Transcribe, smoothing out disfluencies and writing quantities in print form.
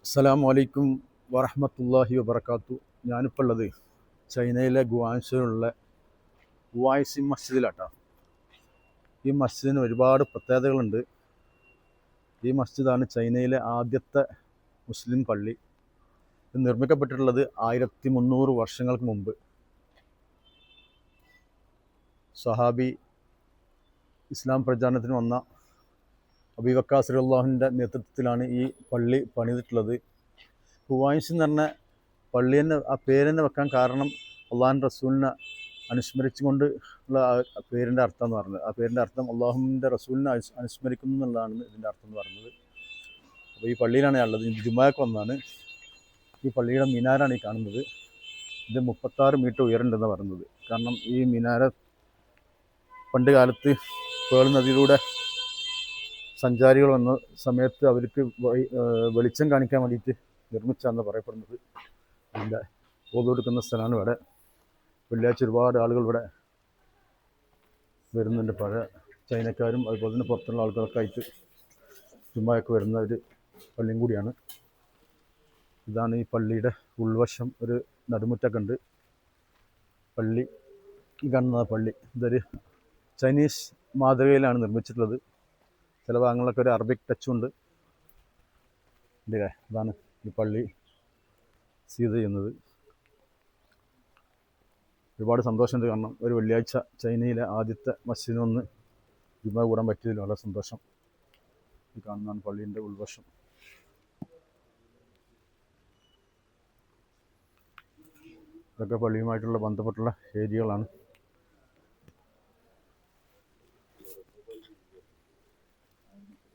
അസ്സലാമു അലൈക്കും വറഹ്മത്തുള്ളാഹി വബറകാത്തു. ഞാനിപ്പോൾ ഉള്ളത് ചൈനയിലെ ഗുവാങ്ഷോയിലുള്ള ഗുവാങ്സി മസ്ജിദിലാട്ടോ. ഈ മസ്ജിദിന് ഒരുപാട് പ്രത്യേകതകളുണ്ട്. ഈ മസ്ജിദാണ് ചൈനയിലെ ആദ്യത്തെ മുസ്ലിം പള്ളി. ഇത് നിർമ്മിക്കപ്പെട്ടിട്ടുള്ളത് 1300 വർഷങ്ങൾക്ക് മുമ്പ്. സഹാബി ഇസ്ലാം പ്രചാരണത്തിന് വന്ന അബൂ ബക്കർ റളിയല്ലാഹുവിൻ്റെ നേതൃത്വത്തിലാണ് ഈ പള്ളി പണിതിട്ടുള്ളത്. ഗുവാങ്സി എന്ന് പറഞ്ഞ പള്ളി തന്നെ, ആ പേര് തന്നെ വെക്കാൻ കാരണം അള്ളാഹുവിൻ്റെ റസൂലിനെ അനുസ്മരിച്ചുകൊണ്ട് ഉള്ള ആ പേരിൻ്റെ അർത്ഥം എന്ന് പറഞ്ഞത്. ആ പേരിൻ്റെ അർത്ഥം അള്ളാഹുവിൻ്റെ റസൂലിനെ അനുസ്മരിക്കുന്നു എന്നുള്ളതാണ് ഇതിൻ്റെ അർത്ഥം എന്ന് പറയുന്നത്. അപ്പോൾ ഈ പള്ളിയിലാണ് ഉള്ളത്. ജുമാക്ക് വന്നാണ്. ഈ പള്ളിയുടെ മിനാരാണ് ഈ കാണുന്നത്. ഇത് 36 മീറ്റർ ഉയരമുണ്ടെന്ന് പറയുന്നത്. കാരണം ഈ മിനാര പണ്ട് കാലത്ത് പേൾ നദിയിലൂടെ സഞ്ചാരികൾ വന്ന സമയത്ത് അവർക്ക് വെളിച്ചം കാണിക്കാൻ വേണ്ടിയിട്ട് നിർമ്മിച്ചാണെന്ന് പറയപ്പെടുന്നത്. അതിൻ്റെ ഓതെടുക്കുന്ന സ്ഥലമാണ് ഇവിടെ. വെള്ളിയാഴ്ച ഒരുപാട് ആളുകൾ ഇവിടെ വരുന്നുണ്ട്. പഴയ ചൈനക്കാരും അതുപോലെ തന്നെ പുറത്തുള്ള ആളുകളൊക്കെ ആയിട്ട് ചുമ്മായൊക്കെ വരുന്ന ഒരു പള്ളിയും കൂടിയാണ്. ഇതാണ് ഈ പള്ളിയുടെ ഉൾവശം. ഒരു നടുമുറ്റൊക്കെ ഉണ്ട്. പള്ളി കാണുന്ന പള്ളി ഇതൊരു ചൈനീസ് മാതൃകയിലാണ് നിർമ്മിച്ചിട്ടുള്ളത്. ചില ഭാഗങ്ങളിലൊക്കെ ഒരു അറബിക് ടച്ചുണ്ട്. ഇതാണ് ഈ പള്ളി സ്ഥിതി ചെയ്യുന്നത്. ഒരുപാട് സന്തോഷമുണ്ട്. കാരണം ഒരു വെള്ളിയാഴ്ച ചൈനയിലെ ആദ്യത്തെ മസ്ജിദിനൊന്ന് ജുമാ കൂടാൻ പറ്റിയതിൽ വളരെ സന്തോഷം. ഈ കാണുന്നതാണ് പള്ളീൻ്റെ ഉൾവശം. ഇതൊക്കെ പള്ളിയുമായിട്ടുള്ള ബന്ധപ്പെട്ടുള്ള ഏരിയകളാണ്.